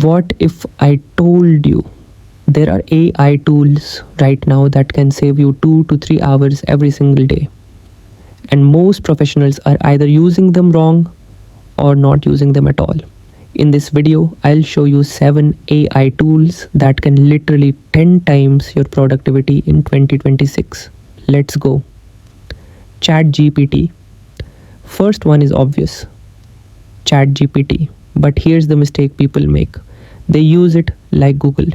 What if I told you there are AI tools right now that can save you 2 to 3 hours every single day? And most professionals are either using them wrong or not using them at all. In this video, I'll show you 7 AI tools that can literally 10 times your productivity in 2026. Let's go. ChatGPT. First one is obvious. ChatGPT. But here's the mistake people make. They use it like Google.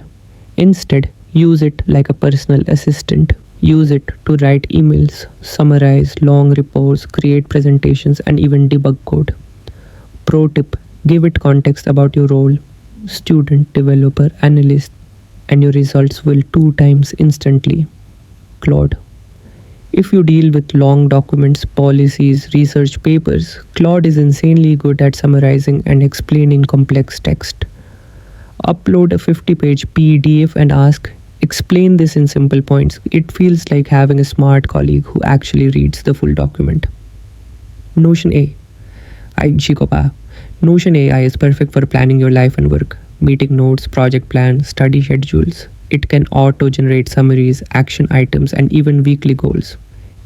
Instead, use it like a personal assistant. Use it to write emails, summarize long reports, create presentations, and even debug code. Pro tip: give it context about your role, student, developer, analyst, and your results will 2 times instantly. Claude. If you deal with long documents, policies, research papers, Claude is insanely good at summarizing and explaining complex text. Upload a 50-page PDF and ask, explain this in simple points. It feels like having a smart colleague who actually reads the full document. Notion AI. Notion AI is perfect for planning your life and work, meeting notes, project plans, study schedules. It can auto-generate summaries, action items, and even weekly goals.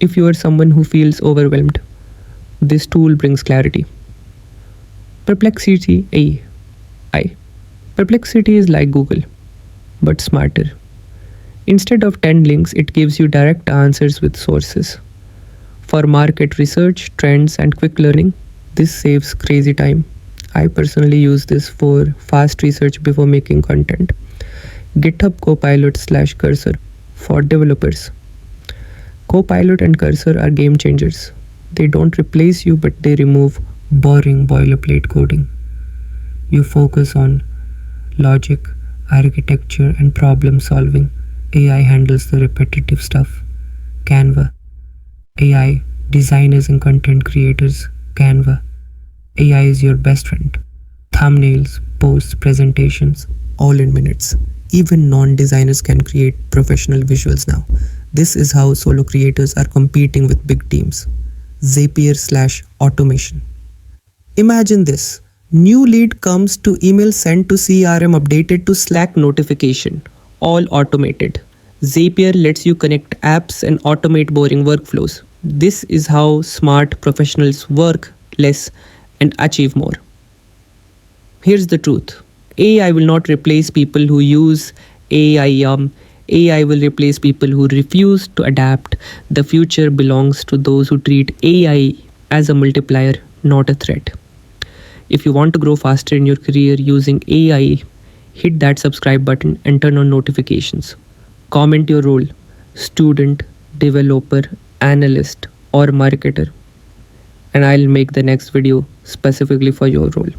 If you are someone who feels overwhelmed, this tool brings clarity. Perplexity AI. Perplexity is like Google, but smarter. Instead of 10 links, it gives you direct answers with sources. For market research, trends, and quick learning, this saves crazy time. I personally use this for fast research before making content. GitHub Copilot/Cursor for developers. Copilot and Cursor are game changers. They don't replace you, but they remove boring boilerplate coding. You focus on logic, architecture, and problem solving. AI handles the repetitive stuff. Canva. AI, designers and content creators. Canva. AI is your best friend. Thumbnails, posts, presentations, all in minutes. Even non-designers can create professional visuals now. This is how solo creators are competing with big teams. Zapier/automation. Imagine this. New lead comes to email sent to CRM updated to Slack notification. All automated. Zapier lets you connect apps and automate boring workflows. This is how smart professionals work less and achieve more. Here's the truth. AI will not replace people who use AI. AI will replace people who refuse to adapt. The future belongs to those who treat AI as a multiplier, not a threat. If you want to grow faster in your career using AI, hit that subscribe button and turn on notifications. Comment your role, student, developer, analyst, or marketer, and I'll make the next video specifically for your role.